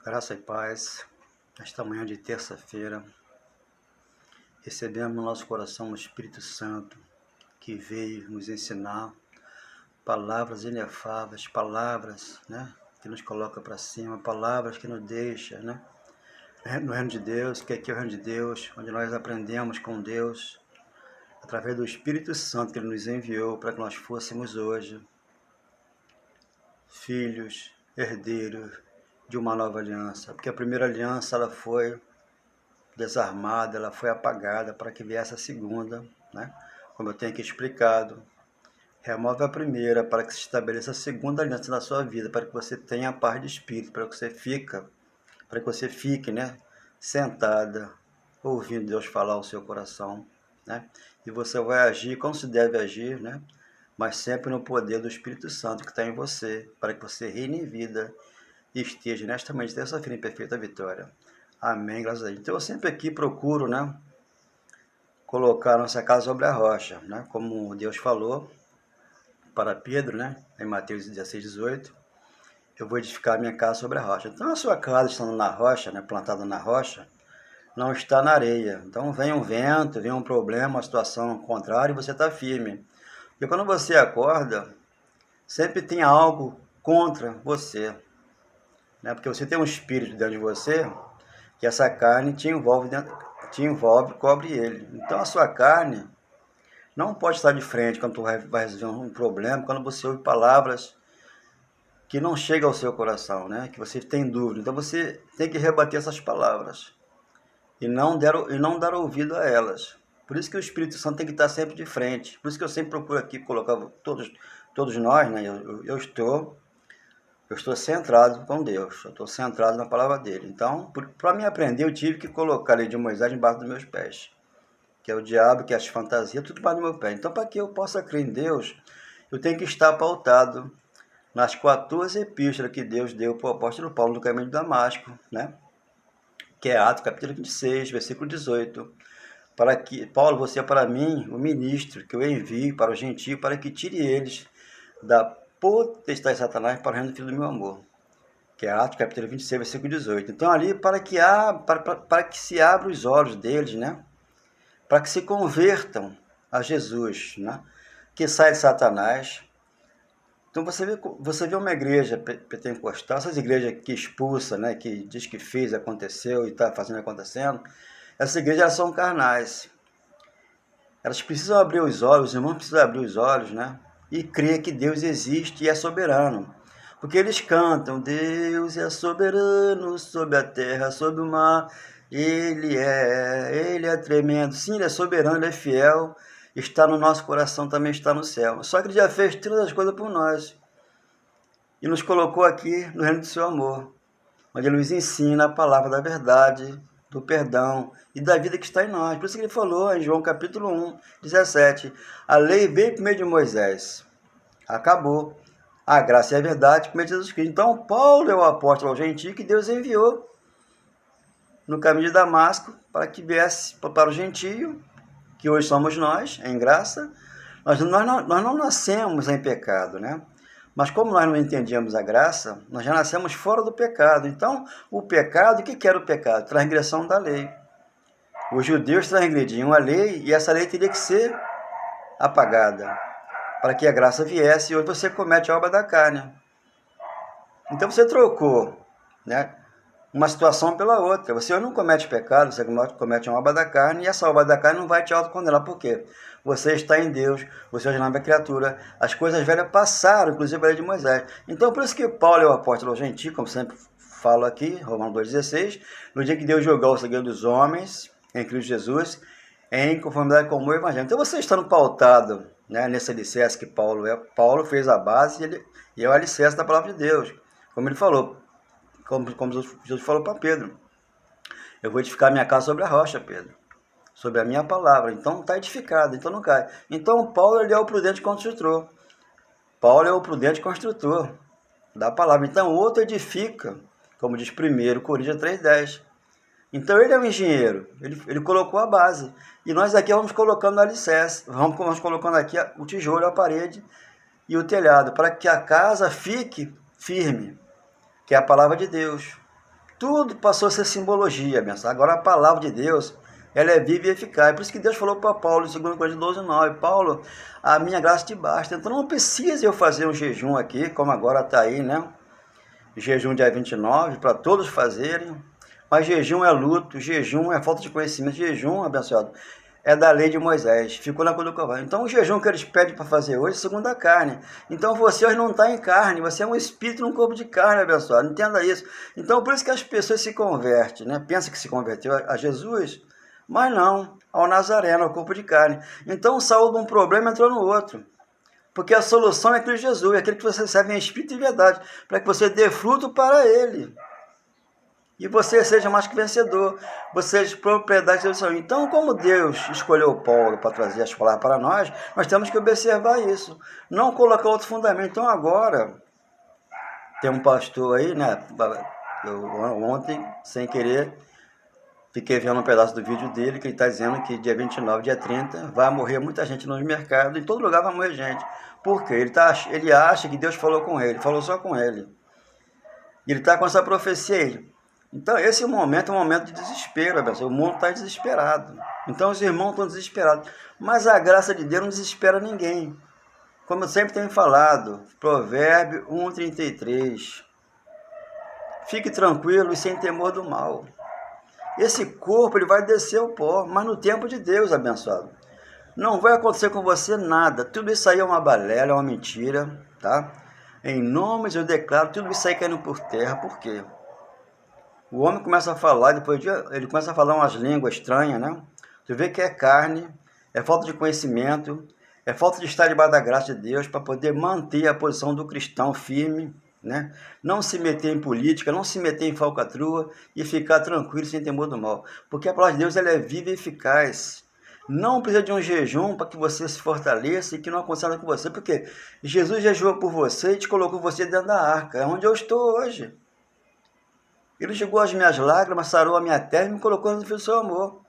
Graça e paz, nesta manhã de terça-feira, recebemos no nosso coração o Espírito Santo, que veio nos ensinar palavras inefáveis, palavras, que nos coloca para cima, palavras que nos deixam, no reino de Deus, que aqui é o reino de Deus, onde nós aprendemos com Deus, através do Espírito Santo que Ele nos enviou para que nós fôssemos hoje filhos, herdeiros de uma nova aliança, porque a primeira aliança ela foi desarmada, ela foi apagada para que viesse a segunda, como eu tenho aqui explicado. Remove a primeira para que se estabeleça a segunda aliança na sua vida, para que você tenha a paz de espírito, para que você fique, sentada, ouvindo Deus falar ao seu coração, E você vai agir como se deve agir, Mas sempre no poder do Espírito Santo que está em você, para que você reine em vida e esteja nesta manhã de terça-feira em perfeita vitória. Amém, graças a Deus. Então eu sempre aqui procuro, colocar nossa casa sobre a rocha, como Deus falou para Pedro, em Mateus 16:18, eu vou edificar minha casa sobre a rocha. Então a sua casa estando na rocha, plantada na rocha, não está na areia. Então vem um vento, vem um problema, uma situação contrária e você está firme. Porque quando você acorda, sempre tem algo contra você, Porque você tem um espírito dentro de você que essa carne te envolve, cobre ele. Então a sua carne não pode estar de frente quando tu vai resolver um problema, quando você ouve palavras que não chegam ao seu coração, que você tem dúvida. Então você tem que rebater essas palavras e não dar ouvido a elas. Por isso que o Espírito Santo tem que estar sempre de frente. Por isso que eu sempre procuro aqui colocar todos nós, eu estou centrado com Deus, eu estou centrado na palavra dele. Então, para me aprender, eu tive que colocar a lei de Moisés embaixo dos meus pés, que é o diabo, que é as fantasias, tudo embaixo do meu pé. Então, para que eu possa crer em Deus, eu tenho que estar pautado nas 14 epístolas que Deus deu para o apóstolo Paulo no caminho de Damasco, que é Atos capítulo 26, versículo 18. Para que, Paulo, você é para mim o ministro que eu envio para os gentios, para que tire eles da potestade de Satanás para o reino do Filho do meu amor, que é Atos capítulo 26, versículo 18. Então ali para que se abra os olhos deles, para que se convertam a Jesus, que sai de Satanás. Então você vê uma igreja pentecostal, essas igrejas que expulsa, que diz que fez, aconteceu e está fazendo acontecendo, essas igrejas elas são carnais. Elas precisam abrir os olhos, os irmãos precisam abrir os olhos, e crer que Deus existe e é soberano. Porque eles cantam, Deus é soberano sobre a terra, sobre o mar, Ele é tremendo. Sim, Ele é soberano, Ele é fiel, está no nosso coração, também está no céu. Só que Ele já fez todas as coisas por nós e nos colocou aqui no reino do seu amor, onde Ele nos ensina a palavra da verdade, do perdão e da vida que está em nós. Por isso que Ele falou em João capítulo 1, 17, a lei veio por meio de Moisés, acabou. A graça e a verdade por meio de Jesus Cristo. Então, Paulo é o apóstolo ao gentio que Deus enviou no caminho de Damasco para que viesse para o gentio, que hoje somos nós, em graça. Nós não nascemos em pecado, Mas como nós não entendíamos a graça, nós já nascemos fora do pecado. Então, o pecado, o que era o pecado? Transgressão da lei. Os judeus transgrediam a lei e essa lei teria que ser apagada para que a graça viesse, e hoje você comete a obra da carne. Então você trocou, uma situação pela outra. Você não comete pecado, você comete uma obra da carne, e essa obra da carne não vai te autocondenar. Por quê? Você está em Deus, você é uma nova criatura, as coisas velhas passaram, inclusive a lei de Moisés. Então por isso que Paulo é o apóstolo ao gentio, como sempre falo aqui, Romanos 2,16, no dia que Deus julgou o segredo dos homens, em Cristo Jesus, em conformidade com o Evangelho. Então você estando pautado, nesse alicerce que Paulo fez a base e é o alicerce da palavra de Deus. Como ele falou, como Jesus falou para Pedro, eu vou edificar minha casa sobre a rocha, Pedro, sobre a minha palavra. Então está edificado, então não cai. Então Paulo ele é o prudente construtor. Paulo é o prudente construtor da palavra. Então o outro edifica, como diz 1 Coríntios 3,10. Então ele é um engenheiro, ele colocou a base. E nós aqui vamos colocando o alicerce, vamos colocando aqui o tijolo, a parede e o telhado, para que a casa fique firme, que é a palavra de Deus. Tudo passou a ser simbologia, abençoado. Agora a palavra de Deus, ela é viva e eficaz. Por isso que Deus falou para Paulo, em 2 Coríntios 12:9, Paulo, a minha graça te basta. Então não precisa eu fazer um jejum aqui, como agora está aí, né? Jejum dia 29, para todos fazerem. Mas jejum é luto, jejum é falta de conhecimento, jejum, abençoado, é da lei de Moisés, ficou na cruz do Calvário. Então o jejum que eles pedem para fazer hoje é segundo a carne. Então você hoje não está em carne, você é um espírito num corpo de carne, abençoado, entenda isso. Então por isso que as pessoas se convertem, né? Pensa que se converteu a Jesus, mas não, ao Nazareno, ao corpo de carne. Então saiu de um problema e entrou no outro. Porque a solução é Cristo Jesus, é aquele que você serve em espírito e verdade, para que você dê fruto para Ele. E você seja mais que vencedor, você seja propriedade de Deus. Então, como Deus escolheu Paulo para trazer as palavras para nós temos que observar isso. Não colocar outro fundamento. Então, agora, tem um pastor aí, né? Eu ontem, sem querer, fiquei vendo um pedaço do vídeo dele, que ele está dizendo que dia 29, dia 30, vai morrer muita gente nos mercados, em todo lugar vai morrer gente. Por quê? Ele acha que Deus falou com ele, falou só com ele. E ele está com essa profecia aí. Então, esse momento é um momento de desespero, pessoal. O mundo está desesperado. Então, os irmãos estão desesperados. Mas a graça de Deus não desespera ninguém. Como eu sempre tenho falado, Provérbio 1,33. Fique tranquilo e sem temor do mal. Esse corpo ele vai descer ao pó, mas no tempo de Deus, abençoado. Não vai acontecer com você nada. Tudo isso aí é uma balela, é uma mentira, tá? Em nome de Deus, eu declaro tudo isso aí caindo por terra. Por quê? O homem começa a falar, depois ele começa a falar umas línguas estranhas, né? Tu vê que é carne, é falta de conhecimento, é falta de estar debaixo da graça de Deus para poder manter a posição do cristão firme, né? Não se meter em política, não se meter em falcatrua e ficar tranquilo sem temor do mal. Porque a palavra de Deus ela é viva e eficaz. Não precisa de um jejum para que você se fortaleça e que não aconteça nada com você, porque Jesus jejuou por você e te colocou você dentro da arca, é onde eu estou hoje. Ele jogou as minhas lágrimas, sarou a minha terra e me colocou no seu amor,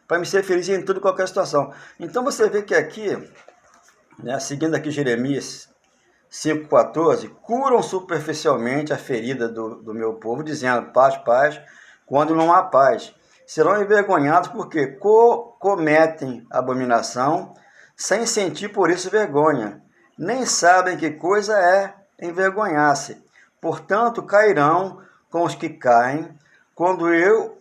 para me ser feliz em toda e qualquer situação. Então você vê que aqui, né, seguindo aqui Jeremias 5,14, curam superficialmente a ferida do meu povo, dizendo paz, paz, quando não há paz. Serão envergonhados porque cometem abominação, sem sentir por isso vergonha. Nem sabem que coisa é envergonhar-se. Portanto, cairão com os que caem, quando eu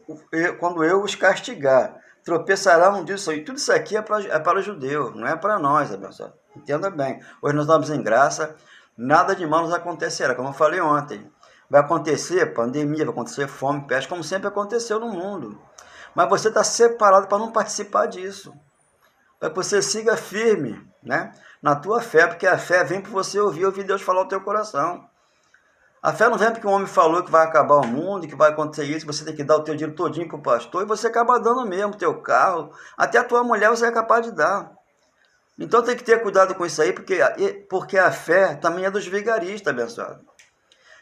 os castigar. Tropeçarão disso aí. Tudo isso aqui é para o judeu, não é para nós, abençoado. Entenda bem. Hoje nós estamos em graça, nada de mal nos acontecerá, como eu falei ontem. Vai acontecer pandemia, vai acontecer fome, peste, como sempre aconteceu no mundo. Mas você está separado para não participar disso. Para que você siga firme, né, na tua fé, porque a fé vem por você ouvir Deus falar no teu coração. A fé não vem porque um homem falou que vai acabar o mundo, que vai acontecer isso, você tem que dar o teu dinheiro todinho para o pastor, e você acaba dando mesmo o teu carro, até a tua mulher você é capaz de dar. Então tem que ter cuidado com isso aí, porque a fé também é dos vigaristas, abençoado.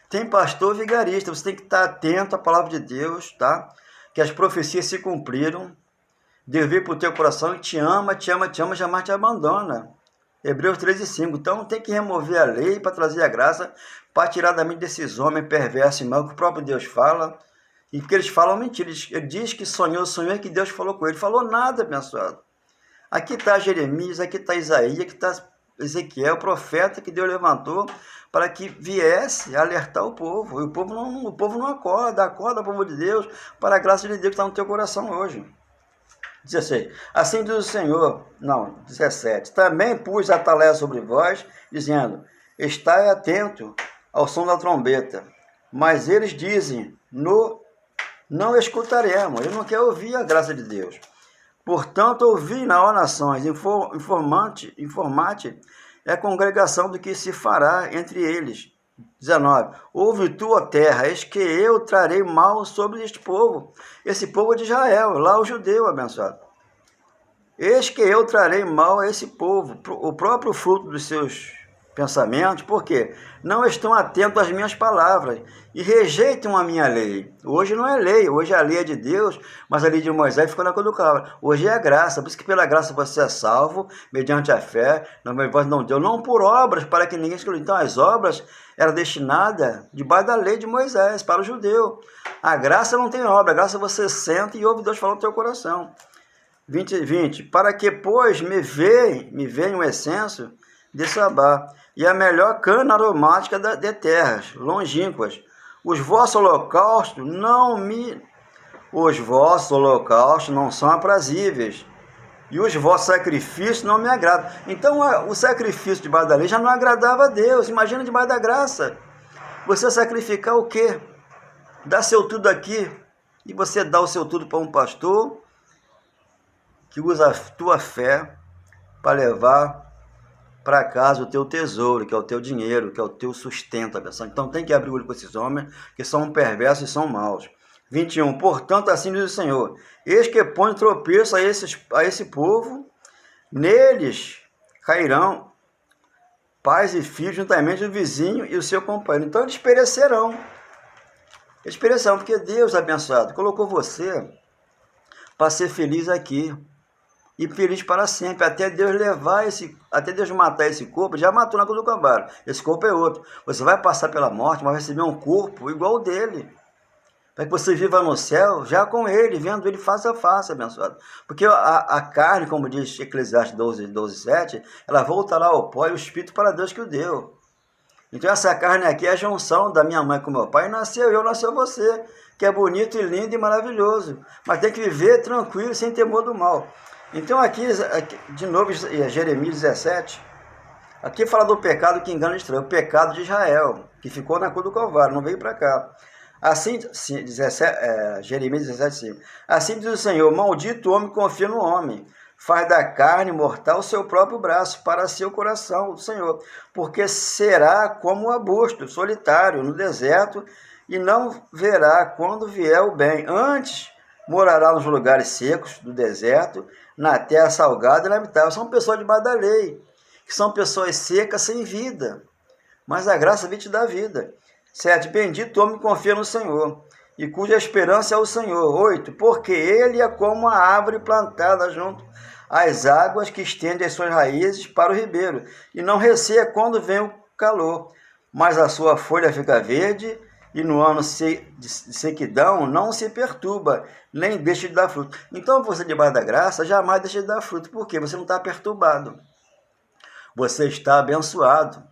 Tem pastor vigarista, você tem que estar atento à palavra de Deus, tá? Que as profecias se cumpriram, Deus veio para o teu coração e te ama, jamais te abandona. Hebreus 13:5. Então tem que remover a lei para trazer a graça, para tirar da mente desses homens perversos e mal, que o próprio Deus fala, e porque eles falam mentira. Ele diz que sonhou e que Deus falou com ele. Falou nada, abençoado. Aqui está Jeremias, aqui está Isaías, aqui está Ezequiel, o profeta que Deus levantou para que viesse alertar o povo. E o povo não acorda o povo de Deus, para a graça de Deus que está no teu coração hoje. 16. Assim diz o Senhor, 17. Também pus atalaia sobre vós, dizendo, estai atento ao som da trombeta. Mas eles dizem, não escutaremos. Eu não quero ouvir a graça de Deus. Portanto, ouvi na ó nações, informate é a congregação do que se fará entre eles. 19. Ouve tu, ó terra, eis que eu trarei mal sobre este povo. Esse povo de Israel, lá o judeu abençoado. Eis que eu trarei mal a esse povo, o próprio fruto dos seus pensamentos, por quê? Não estão atentos às minhas palavras e rejeitam a minha lei. Hoje não é lei, hoje a lei é de Deus, mas a lei de Moisés ficou na cruz do Calvário. Hoje é a graça, por isso que pela graça você é salvo, mediante a fé, não deu, não por obras, para que ninguém exclua. Então as obras eram destinadas debaixo da lei de Moisés, para o judeu. A graça não tem obra, a graça você senta e ouve Deus falar no teu coração. 20, para que, pois, me venha um essêncio de Sabá, e a melhor cana aromática de terras longínquas. Os vossos holocaustos não são aprazíveis, e os vossos sacrifícios não me agradam. Então, o sacrifício debaixo da lei já não agradava a Deus. Imagina debaixo da graça. Você sacrificar o quê? Dá seu tudo aqui, e você dá o seu tudo para um pastor que usa a tua fé para levar para casa o teu tesouro, que é o teu dinheiro, que é o teu sustento, pessoal. Então tem que abrir o olho com esses homens, que são perversos e são maus. 21, portanto, assim diz o Senhor, eis que põe tropeço a esse povo, neles cairão pais e filhos, juntamente o vizinho e o seu companheiro. Então eles perecerão. Eles perecerão, porque Deus, abençoado, colocou você para ser feliz aqui. E feliz para sempre, até Deus matar esse corpo. Já matou na cruz do Calvário, esse corpo é outro. Você vai passar pela morte, mas vai receber um corpo igual o dele, para que você viva no céu, já com ele, vendo ele face a face, abençoado. Porque a carne, como diz Eclesiastes 12:7, ela voltará ao pó e o espírito para Deus que o deu. Então essa carne aqui é a junção da minha mãe com meu pai, nasceu você, que é bonito e lindo e maravilhoso, mas tem que viver tranquilo, sem temor do mal. Então aqui de novo, Jeremias 17, aqui fala do pecado que engana Israel, o pecado de Israel, que ficou na cruz do Calvário, não veio para cá. Assim, Jeremias 17:5, assim diz o Senhor, maldito o homem que confia no homem, faz da carne mortal o seu próprio braço, para seu coração, o Senhor, porque será como um arbusto solitário no deserto, e não verá quando vier o bem, antes morará nos lugares secos do deserto, na terra salgada e lamentável. São pessoas debaixo da lei, que são pessoas secas, sem vida, mas a graça vem te dar vida. 7, bendito o homem que confia no Senhor, e cuja esperança é o Senhor. 8, porque ele é como a árvore plantada junto às águas, que estende as suas raízes para o ribeiro, e não receia quando vem o calor, mas a sua folha fica verde, e no ano de sequidão não se perturba, nem deixa de dar fruto. Então você debaixo da graça jamais deixa de dar fruto, porque você não está perturbado. Você está abençoado,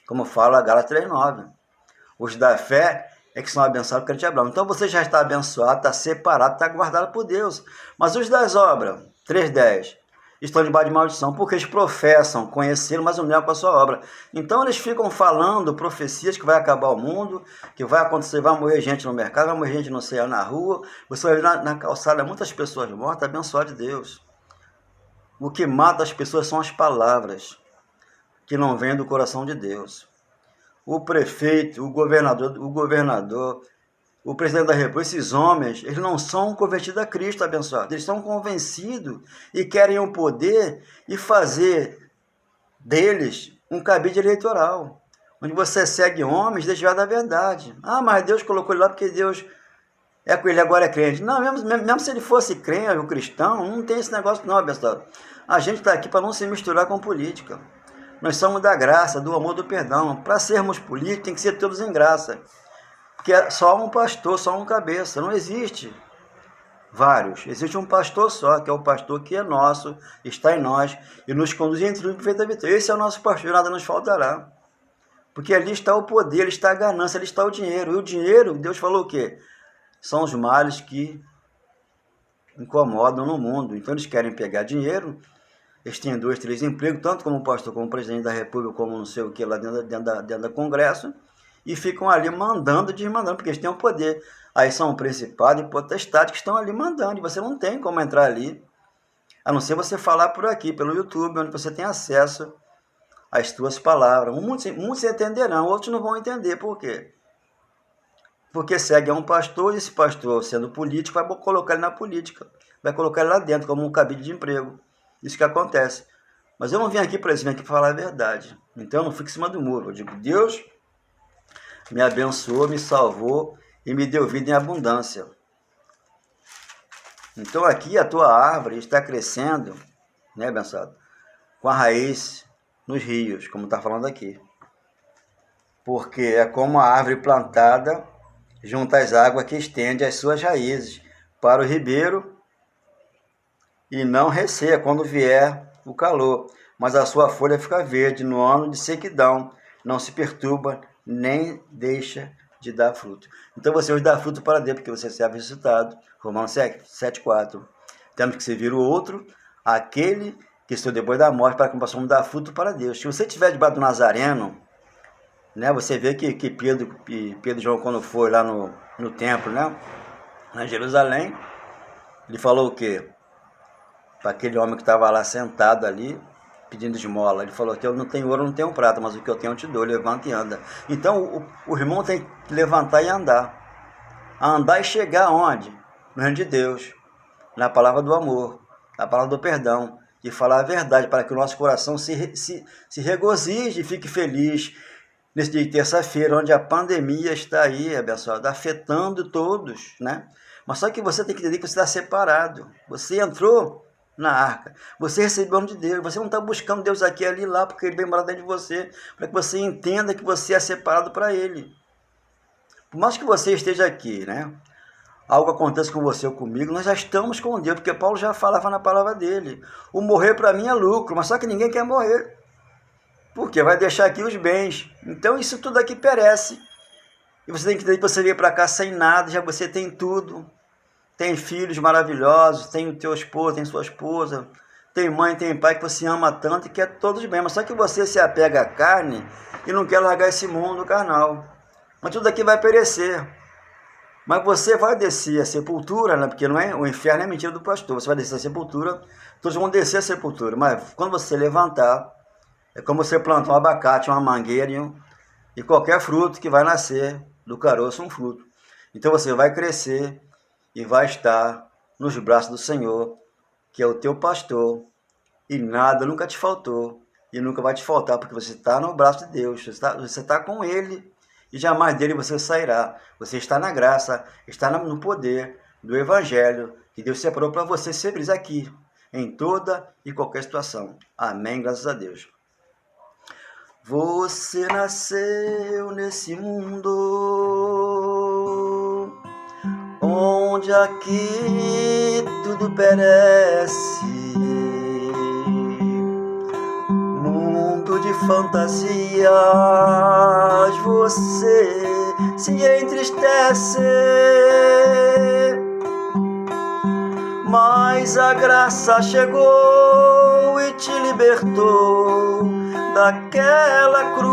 como fala Gálatas 3:9. Os da fé é que são abençoados por Abraão. Então você já está abençoado, está separado, está guardado por Deus. Mas os das obras, 3:10, estão debaixo de maldição, porque eles professam conheceram, mas não negam com a sua obra. Então eles ficam falando profecias que vai acabar o mundo, que vai acontecer, vai morrer gente no mercado, vai morrer gente no céu, na rua, você vai ver na calçada muitas pessoas mortas, abençoadas de Deus. O que mata as pessoas são as palavras, que não vêm do coração de Deus. O prefeito, o governador, o presidente da República, esses homens, eles não são convertidos a Cristo, abençoado. Eles são convencidos e querem o poder e fazer deles um cabide eleitoral, onde você segue homens desviados da verdade. Ah, mas Deus colocou ele lá porque Deus é com ele, agora é crente. Não, mesmo se ele fosse crente ou cristão, não tem esse negócio não, abençoado. A gente está aqui para não se misturar com política. Nós somos da graça, do amor, do perdão. Para sermos políticos, tem que ser todos em graça. Porque é só um pastor, só um cabeça. Não existe vários. Existe um pastor só, que é o pastor que é nosso, está em nós e nos conduz em tudo perfeita vitória. Esse é o nosso pastor, nada nos faltará. Porque ali está o poder, ali está a ganância, ali está o dinheiro. E o dinheiro, Deus falou o quê? São os males que incomodam no mundo. Então eles querem pegar dinheiro, eles têm 2, 3 empregos, tanto como pastor, como presidente da República, como não sei o que lá dentro da Congresso, e ficam ali mandando e desmandando, porque eles têm o poder. Aí são principados e potestades que estão ali mandando, e você não tem como entrar ali, a não ser você falar por aqui, pelo YouTube, onde você tem acesso às tuas palavras. Muitos entenderão, outros não vão entender. Por quê? Porque segue a um pastor, e esse pastor, sendo político, vai colocar ele na política, vai colocar ele lá dentro, como um cabide de emprego. Isso que acontece. Mas eu não vim aqui para isso, vim aqui para falar a verdade. Então eu não fico em cima do muro. Eu digo, Deus me abençoou, me salvou e me deu vida em abundância. Então aqui a tua árvore está crescendo, né, abençoado? Com a raiz nos rios, como está falando aqui. Porque é como a árvore plantada junto às águas que estende as suas raízes para o ribeiro e não receia quando vier o calor, mas a sua folha fica verde no ano de sequidão, não se perturba, nem deixa de dar fruto. Então você hoje dá fruto para Deus, porque você serve ressuscitado. Romanos 7,4. Temos que servir o outro, aquele que estou depois da morte, para que possamos dar fruto para Deus. Se você estiver debaixo do Nazareno, né, você vê que Pedro e João, quando foi lá no templo, né, lá em Jerusalém, ele falou o quê? Para aquele homem que estava lá sentado ali, pedindo esmola. Ele falou que eu não tenho ouro, não tenho prata, mas o que eu tenho eu te dou, levanta e anda. Então o irmão tem que levantar e andar. Andar e chegar aonde? No reino de Deus, na palavra do amor, na palavra do perdão, e falar a verdade, para que o nosso coração se regozije e fique feliz nesse dia de terça-feira, onde a pandemia está aí, abençoado, afetando todos, né? Mas só que você tem que entender que você está separado. Você entrou na arca, você recebeu o nome de Deus, você não está buscando Deus aqui, ali, lá, porque Ele vem morar dentro de você, para que você entenda que você é separado para Ele. Por mais que você esteja aqui, né? Algo acontece com você ou comigo, nós já estamos com Deus, porque Paulo já falava na palavra dele. O morrer para mim é lucro, mas só que ninguém quer morrer, porque vai deixar aqui os bens. Então isso tudo aqui perece. E você tem que entender que você veio para cá sem nada, já você tem tudo. Tem filhos maravilhosos, tem o teu esposo, tem sua esposa, tem mãe, tem pai que você ama tanto e quer todos bem. Mas só que você se apega à carne e não quer largar esse mundo carnal. Mas tudo aqui vai perecer. Mas você vai descer a sepultura, né? Porque não é, o inferno é mentira do pastor. Você vai descer a sepultura, todos vão descer a sepultura. Mas quando você levantar, é como você plantar um abacate, uma mangueira e qualquer fruto que vai nascer do caroço, um fruto. Então você vai crescer e vai estar nos braços do Senhor, que é o teu pastor, e nada nunca te faltou, e nunca vai te faltar, porque você está no braço de Deus, você está com Ele, e jamais dele você sairá. Você está na graça, está no poder do Evangelho, que Deus separou para você ser feliz aqui, em toda e qualquer situação. Amém, graças a Deus. Você nasceu nesse mundo, onde aqui tudo perece, mundo de fantasias, você se entristece, mas a graça chegou e te libertou daquela cruz.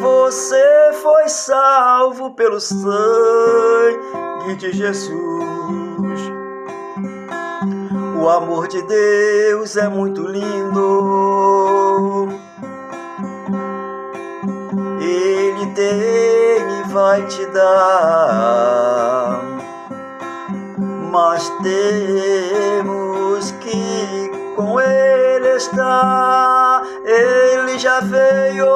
Você foi salvo pelo sangue de Jesus. O amor de Deus é muito lindo. Ele tem e vai te dar, mas temos que com Ele estar. Ele já veio.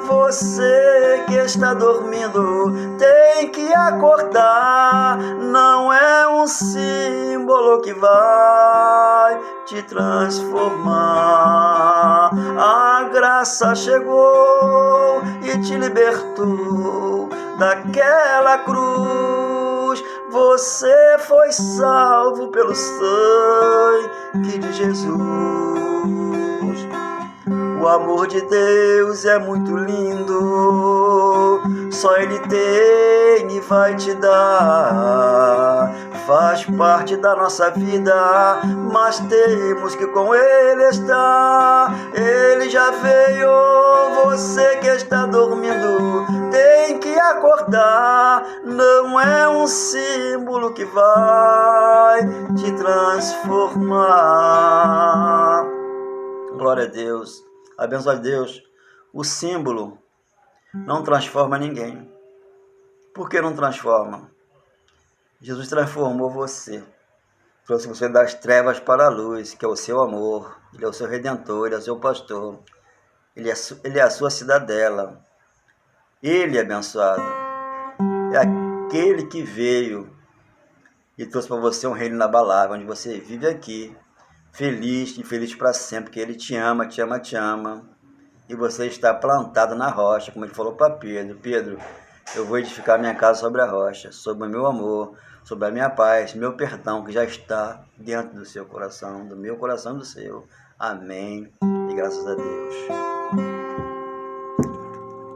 Você que está dormindo tem que acordar. Não é um símbolo que vai te transformar. A graça chegou e te libertou daquela cruz. Você foi salvo pelo sangue de Jesus. O amor de Deus é muito lindo, só Ele tem e vai te dar. Faz parte da nossa vida, mas temos que com Ele estar. Ele já veio, você que está dormindo tem que acordar. Não é um símbolo que vai te transformar. Glória a Deus. Abençoa a Deus. O símbolo não transforma ninguém. Por que não transforma? Jesus transformou você. trouxe você das trevas para a luz, que é o seu amor. Ele é o seu redentor, ele é o seu pastor. Ele é a sua cidadela. Ele é abençoado. É aquele que veio e trouxe para você um reino inabalável, onde você vive aqui, feliz e feliz para sempre, que ele te ama, te ama, te ama. E você está plantado na rocha, como ele falou para Pedro. Pedro, eu vou edificar minha casa sobre a rocha, sobre o meu amor, sobre a minha paz, meu perdão, que já está dentro do seu coração, do meu coração e do seu. Amém. E graças a Deus.